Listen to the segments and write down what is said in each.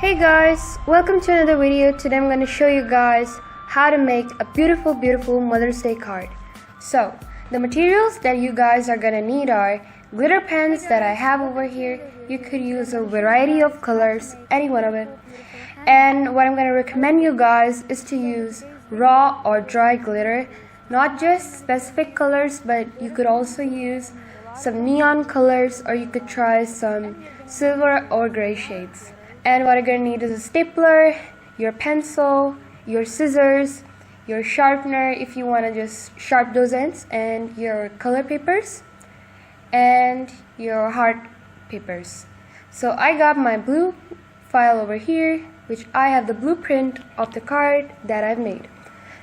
Hey guys, welcome to another video. Today I'm going to show you guys how to make a beautiful Mother's Day card. So, the materials that you guys are going to need are glitter pens that I have over here. You could use a variety of colors, any one of it. And what I'm going to recommend you guys is to use raw or dry glitter. Not just specific colors, but you could also use some neon colors, or you could try some silver or gray shades. And what you're going to need is a stapler, your pencil, your scissors, your sharpener if you want to just sharpen those ends, and your color papers and your heart papers. So I got my blue file over here, which I have the blueprint of the card that I've made.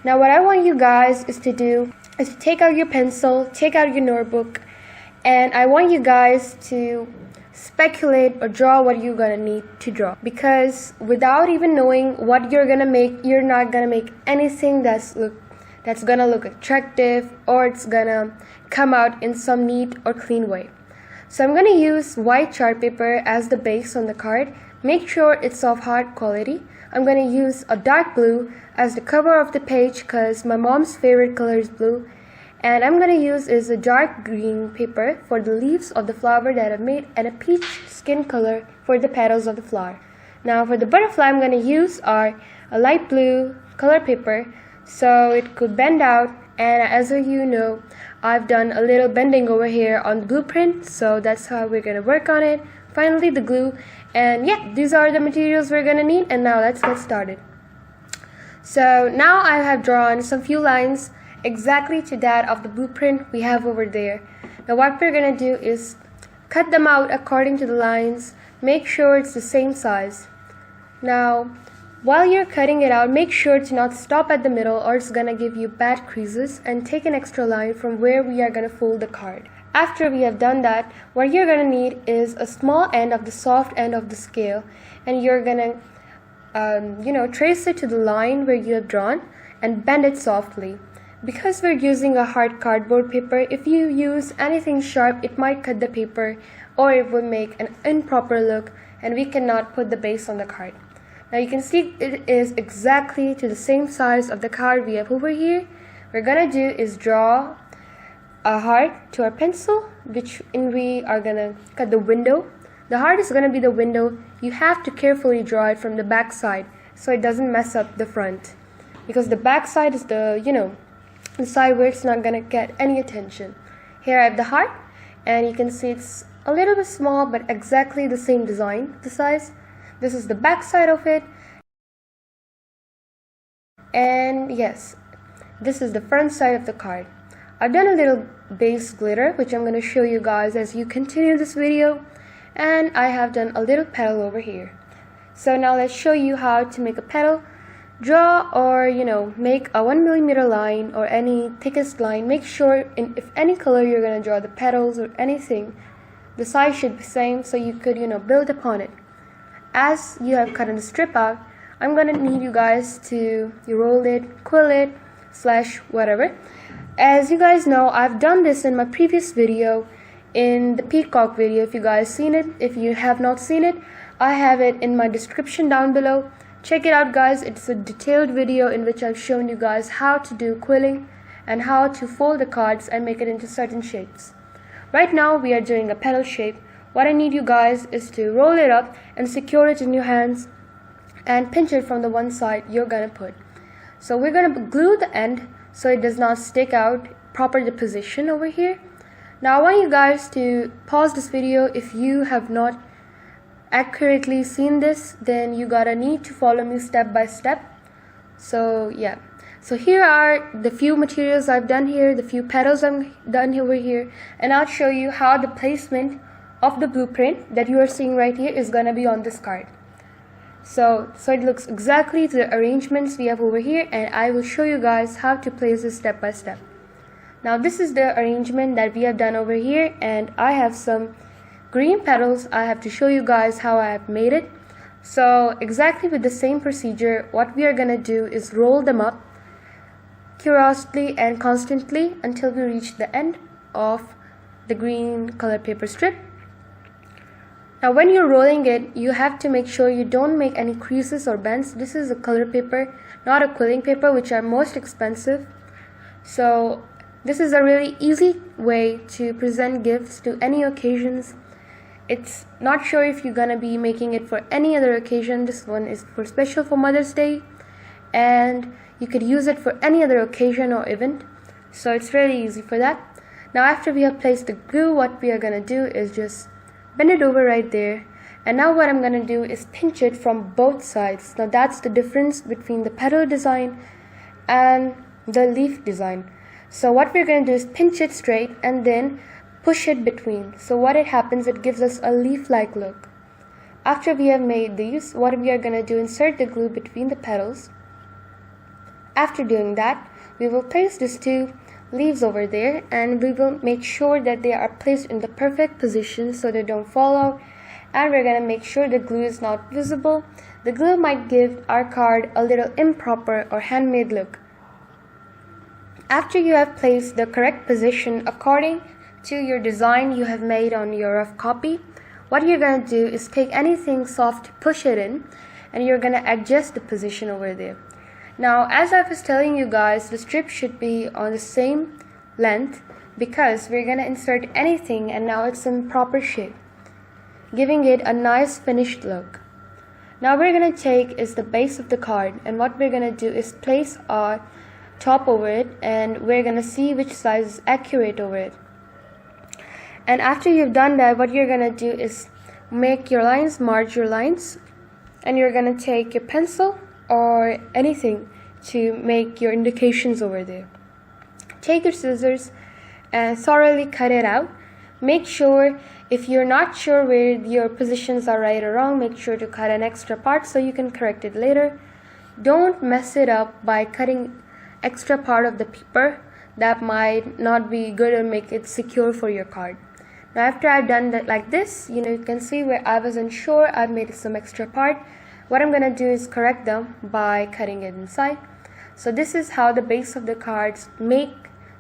Now what I want you guys is to do is to take out your pencil, take out your notebook, and I want you guys to speculate or draw what you're gonna need to draw, because without even knowing what you're gonna make, you're not gonna make anything that's gonna look attractive, or it's gonna come out in some neat or clean way. So I'm gonna use white chart paper as the base on the card. Make sure it's of hard quality. I'm gonna use a dark blue as the cover of the page because my mom's favorite color is blue. And I'm going to use is a dark green paper for the leaves of the flower that I've made, and a peach skin color for the petals of the flower. Now for the butterfly, I'm going to use a light blue color paper so it could bend out, and as you know, I've done a little bending over here on the blueprint, so that's how we're going to work on it. Finally the glue, and yeah, these are the materials we're going to need, and now let's get started. So now I have drawn some few lines exactly to that of the blueprint we have over there. Now what we're gonna do is cut them out according to the lines. Make sure it's the same size. Now while you're cutting it out, make sure to not stop at the middle, or it's gonna give you bad creases, and take an extra line from where we are gonna fold the card. After we have done that, what you're gonna need is a small end of the soft end of the scale, and you're gonna trace it to the line where you have drawn and bend it softly. Because we're using a hard cardboard paper, if you use anything sharp, it might cut the paper, or it would make an improper look, and we cannot put the base on the card. Now you can see it is exactly to the same size of the card we have over here. What we're gonna do is draw a heart to our pencil, we are gonna cut the window. The heart is gonna be the window. You have to carefully draw it from the back side so it doesn't mess up the front, because the back side is the side where it's not gonna get any attention. Here I have the heart, and you can see it's a little bit small, but exactly the same design, the size. This is the back side of it, and yes, this is the front side of the card. I've done a little base glitter, which I'm gonna show you guys as you continue this video, and I have done a little petal over here. So now let's show you how to make a petal. Draw or make a 1mm line or any thickest line. Make sure if any color you're going to draw the petals or anything, the size should be same so you could build upon it. As you have cut the strip out, I'm going to need you guys to roll it, quill it, / whatever. As you guys know, I've done this in my previous video, in the peacock video. If you guys seen it, if you have not seen it, I have it in my description down below. Check it out guys, it's a detailed video in which I've shown you guys how to do quilling and how to fold the cards and make it into certain shapes. Right now we are doing a petal shape. What I need you guys is to roll it up and secure it in your hands and pinch it from the one side you're gonna put. So we're gonna glue the end so it does not stick out, proper the position over here. Now I want you guys to pause this video if you have not accurately seen this, then you gotta need to follow me step by step. So yeah, so here are the few materials I've done here, the few petals I've done over here, and I'll show you how the placement of the blueprint that you are seeing right here is gonna be on this card. So it looks exactly to the arrangements we have over here, and I will show you guys how to place this step by step. Now this is the arrangement that we have done over here, and I have some green petals. I have to show you guys how I have made it. So exactly with the same procedure, what we are gonna do is roll them up curiously and constantly until we reach the end of the green color paper strip. Now when you're rolling it, you have to make sure you don't make any creases or bends. This is a color paper, not a quilling paper, which are most expensive. So this is a really easy way to present gifts to any occasions. It's not sure if you're gonna be making it for any other occasion. This one is for special for Mother's Day, and you could use it for any other occasion or event. So it's really easy for that. Now after we have placed the glue, what we are gonna do is just bend it over right there, and now what I'm going to do is pinch it from both sides. Now that's the difference between the petal design and the leaf design. So what we're going to do is pinch it straight and then push it between. So what it happens, it gives us a leaf-like look. After we have made these, what we are going to do, insert the glue between the petals. After doing that, we will place these two leaves over there, and we will make sure that they are placed in the perfect position so they don't fall out, and we're going to make sure the glue is not visible. The glue might give our card a little improper or handmade look. After you have placed the correct position according to your design you have made on your rough copy, what you're going to do is take anything soft to push it in, and you're going to adjust the position over there. Now, as I was telling you guys, the strip should be on the same length because we're going to insert anything, and now it's in proper shape, giving it a nice finished look. Now we're going to take is the base of the card, and what we're going to do is place our top over it, and we're going to see which size is accurate over it. And after you've done that, what you're going to do is make your lines, mark your lines, and you're going to take your pencil or anything to make your indications over there. Take your scissors and thoroughly cut it out. Make sure, if you're not sure where your positions are right or wrong, make sure to cut an extra part so you can correct it later. Don't mess it up by cutting extra part of the paper. That might not be good or make it secure for your card. Now after I've done that like this, you can see where I wasn't sure, I've made some extra part. What I'm going to do is correct them by cutting it inside. So this is how the base of the cards make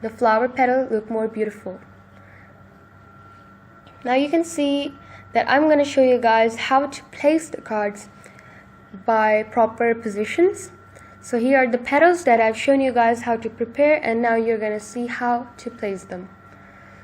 the flower petal look more beautiful. Now you can see that I'm going to show you guys how to place the cards by proper positions. So here are the petals that I've shown you guys how to prepare, and now you're going to see how to place them.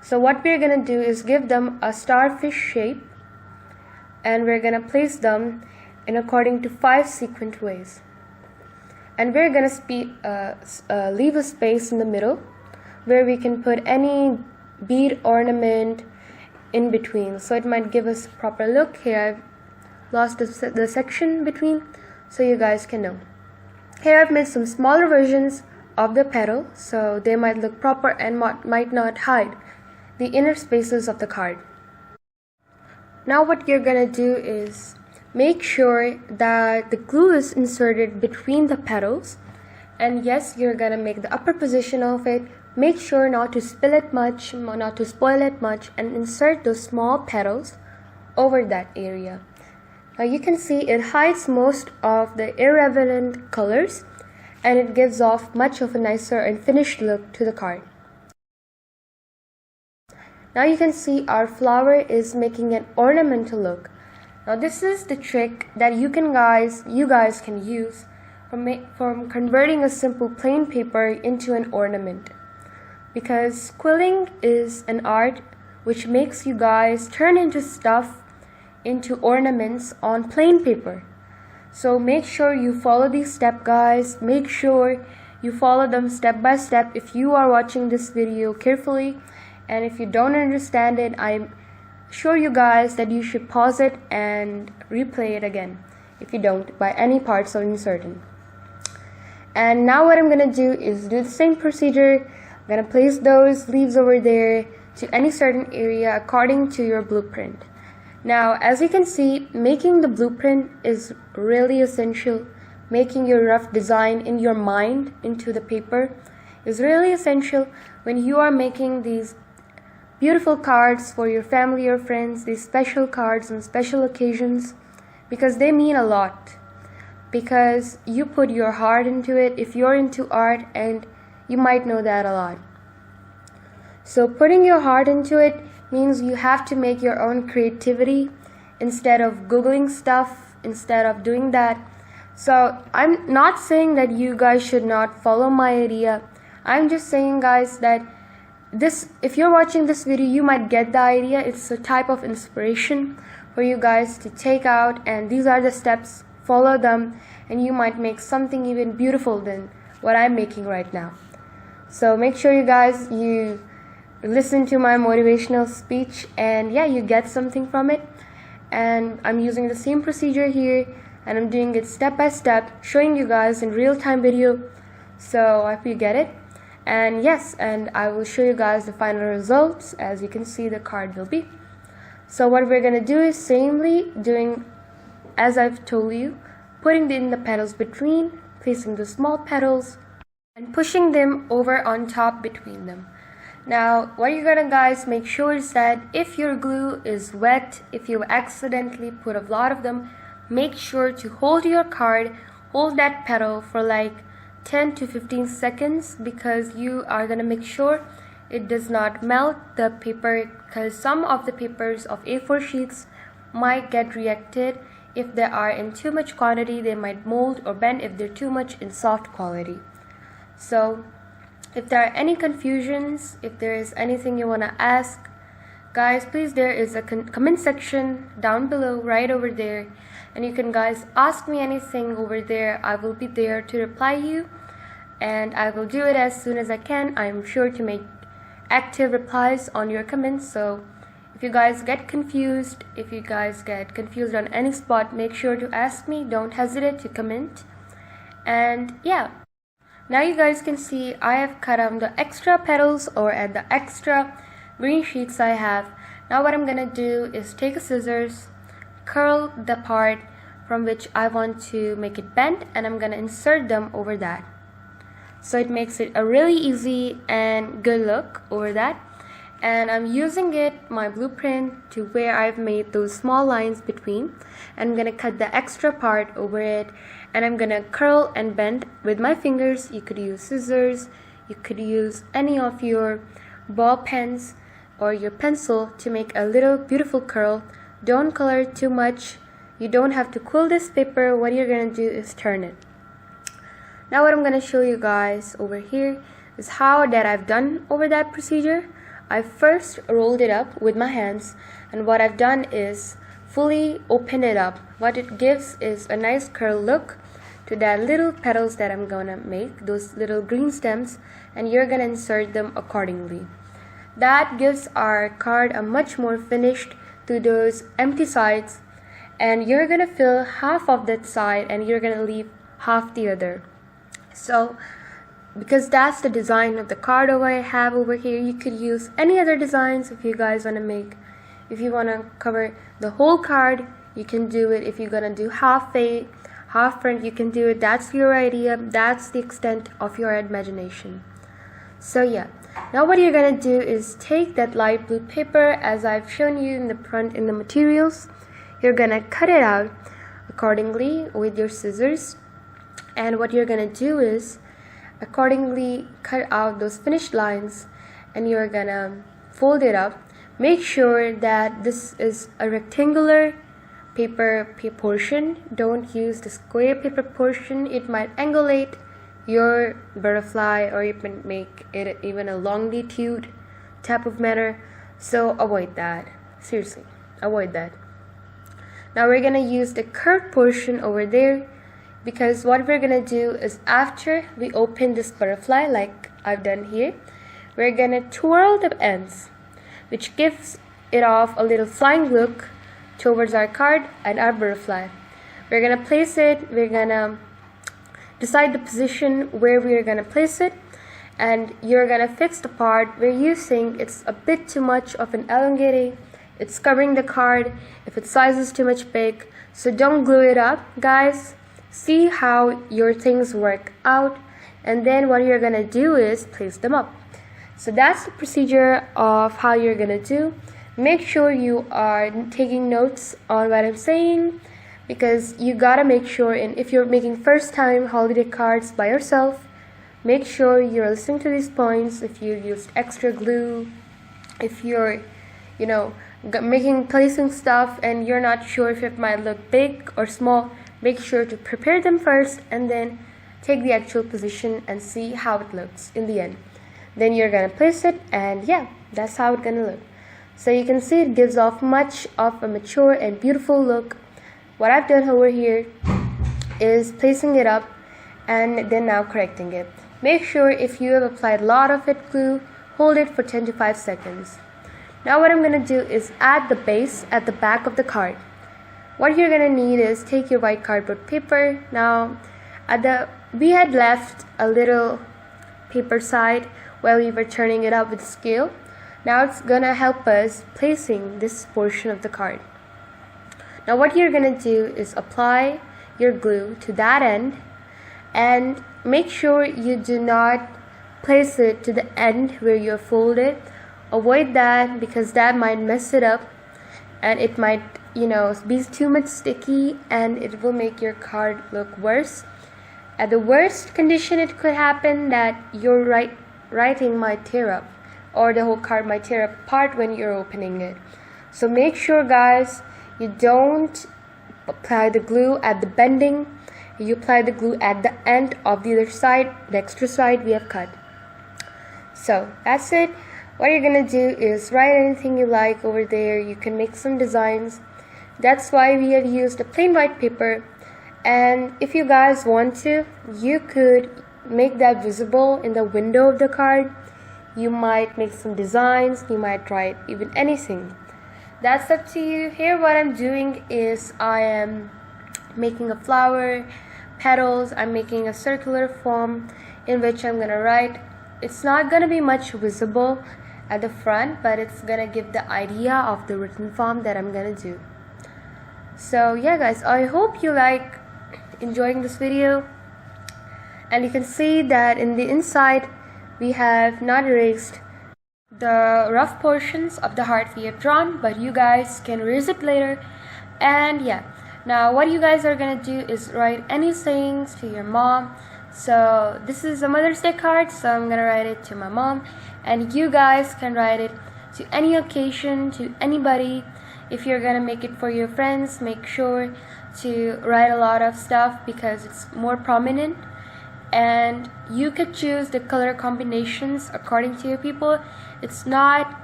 So what we're going to do is give them a starfish shape, and we're going to place them in according to 5 sequent ways. And we're going to leave a space in the middle where we can put any bead ornament in between, so it might give us a proper look. Here I've lost the section between so you guys can know. Here I've made some smaller versions of the petal so they might look proper and might not hide the inner spaces of the card. Now what you're gonna do is make sure that the glue is inserted between the petals, and yes, you're gonna make the upper position of it. Make sure not to spill it much, not to spoil it much, and insert those small petals over that area. Now you can see it hides most of the irrelevant colors, and it gives off much of a nicer and finished look to the card. Now you can see our flower is making an ornamental look. Now this is the trick that you guys can use from converting a simple plain paper into an ornament. Because quilling is an art which makes you guys turn into stuff into ornaments on plain paper. So make sure you follow these steps, guys. Make sure you follow them step by step if you are watching this video carefully. And if you don't understand it, I'm sure you guys that you should pause it and replay it again if you don't by any parts are uncertain. And now what I'm gonna do is do the same procedure. I'm gonna place those leaves over there to any certain area according to your blueprint. Now as you can see, making the blueprint is really essential. Making your rough design in your mind into the paper is really essential when you are making these beautiful cards for your family or friends, these special cards on special occasions, because they mean a lot, because you put your heart into it if you're into art, and you might know that a lot. So putting your heart into it means you have to make your own creativity instead of googling stuff, instead of doing that. So I'm not saying that you guys should not follow my idea. I'm just saying, guys, that if you're watching this video, you might get the idea. It's a type of inspiration for you guys to take out, and these are the steps. Follow them and you might make something even beautiful than what I'm making right now. So make sure you guys listen to my motivational speech, and yeah, you get something from it. And I'm using the same procedure here, and I'm doing it step by step, showing you guys in real-time video. So I hope you get it. And yes, and I will show you guys the final results. As you can see, the card will be. So what we're gonna do is samely doing as I've told you, putting in the petals between, placing the small petals and pushing them over on top between them. Now what you're gonna guys make sure is that if your glue is wet, if you accidentally put a lot of them, make sure to hold your card, hold that petal for like 10 to 15 seconds, because you are gonna make sure it does not melt the paper, because some of the papers of A4 sheets might get reacted. If they are in too much quantity, they might mold or bend if they're too much in soft quality. So if there are any confusions, if there is anything you want to ask, guys, please, there is a comment section down below, right over there, and you can guys ask me anything over there. I will be there to reply you, and I will do it as soon as I can. I'm sure to make active replies on your comments. So if you guys get confused, on any spot, make sure to ask me. Don't hesitate to comment. And yeah, now you guys can see I have cut out the extra petals or at the extra green sheets I have. Now what I'm gonna do is take a scissors, curl the part from which I want to make it bent, and I'm gonna insert them over that. So it makes it a really easy and good look over that. And I'm using my blueprint to where I've made those small lines between. I'm gonna cut the extra part over it, and I'm gonna curl and bend with my fingers. You could use scissors, you could use any of your ball pens or your pencil to make a little beautiful curl. Don't color too much. You don't have to quill this paper. What you're gonna do is turn it. Now what I'm gonna show you guys over here is how that I've done over that procedure. I first rolled it up with my hands, and what I've done is fully open it up. What it gives is a nice curl look to that little petals that I'm gonna make, those little green stems, and you're gonna insert them accordingly. That gives our card a much more finished to those empty sides, and you're gonna fill half of that side and you're gonna leave half the other. So because that's the design of the card I have over here, you could use any other designs if you guys want to make. If you want to cover the whole card, you can do it. If you're going to do half fade, half front, you can do it. That's your idea. That's the extent of your imagination. So yeah, now what you're going to do is take that light blue paper as I've shown you in the front in the materials. You're going to cut it out accordingly with your scissors, and what you're going to do is accordingly cut out those finished lines, and you're gonna fold it up. Make sure that this is a rectangular paper portion. Don't use the square paper portion. It might angulate your butterfly, or you can make it even a longitude type of manner. So avoid that. Seriously, avoid that. Now we're gonna use the curved portion over there, because what we're gonna do is after we open this butterfly like I've done here, we're gonna twirl the ends, which gives it off a little flying look towards our card and our butterfly. We're gonna place it, we're gonna decide the position where we're gonna place it, and you're gonna fix the part where you think it's a bit too much of an elongating, it's covering the card, if its size is too much big. So don't glue it up, guys. See how your things work out, and then what you're gonna do is place them up. So that's the procedure of how you're gonna do. Make sure you are taking notes on what I'm saying, because you gotta make sure, and if you're making first time holiday cards by yourself, make sure you're listening to these points. If you used extra glue, if you're placing stuff and you're not sure if it might look big or small, make sure to prepare them first and then take the actual position and see how it looks in the end. Then you're gonna place it, and yeah, that's how it's gonna look. So you can see it gives off much of a mature and beautiful look. What I've done over here is placing it up and then now correcting it. Make sure if you have applied a lot of it glue, hold it for 10 to 5 seconds. Now what I'm going to do is add the base at the back of the card. What you're going to need is take your white cardboard paper. Now we had left a little paper side while we were turning it up with scale. Now it's going to help us placing this portion of the card. Now what you're going to do is apply your glue to that end and make sure you do not place it to the end where you're folded. Avoid that because that might mess it up and it might be too much sticky and it will make your card look worse. At the worst condition, it could happen that your writing might tear up or the whole card might tear apart when you're opening it. So make sure, guys, you don't apply the glue at the bending. You apply the glue at the end of the other side, the extra side we have cut. So that's it. What you're gonna do is write anything you like over there. You can make some designs. That's why we have used a plain white paper. And if you guys want to, you could make that visible in the window of the card. You might make some designs. You might write even anything. That's up to you. Here what I'm doing is I am making a flower, petals. I'm making a circular form in which I'm gonna write. It's not gonna be much visible at the front, but it's gonna give the idea of the written form that I'm gonna do. So yeah, guys, I hope you like enjoying this video. And you can see that in the inside we have not erased the rough portions of the heart we have drawn, but you guys can erase it later. And yeah, now what you guys are gonna do is write any sayings to your mom. So this is a Mother's Day card, so I'm gonna write it to my mom, and you guys can write it to any occasion, to anybody. If you're gonna make it for your friends, make sure to write a lot of stuff because it's more prominent, and you could choose the color combinations according to your people. It's not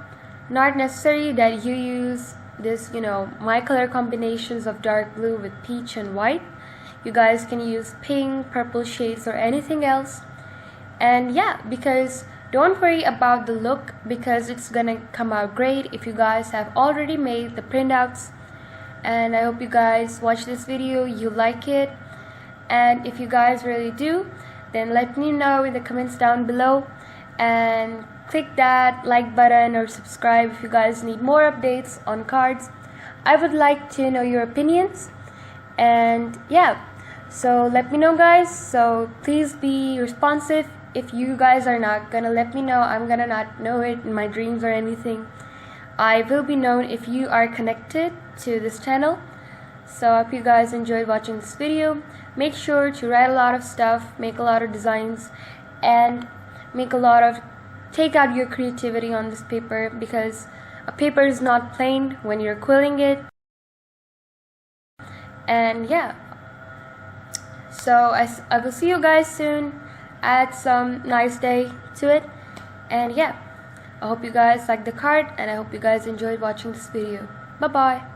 necessary that you use this, my color combinations of dark blue with peach and white. You guys can use pink, purple shades or anything else. And yeah, because don't worry about the look because it's gonna come out great if you guys have already made the printouts. And I hope you guys watch this video, you like it. And if you guys really do, then let me know in the comments down below. And click that like button or subscribe if you guys need more updates on cards. I would like to know your opinions. And yeah, so let me know, guys. So please be responsive. If you guys are not gonna let me know, I'm gonna not know it in my dreams or anything. I will be known if you are connected to this channel. So I hope you guys enjoyed watching this video. Make sure to write a lot of stuff, make a lot of designs, and take out your creativity on this paper because a paper is not plain when you're quilling it. And yeah, so I will see you guys soon. Add some nice day to it. And yeah, I hope you guys like the card and I hope you guys enjoyed watching this video. Bye bye.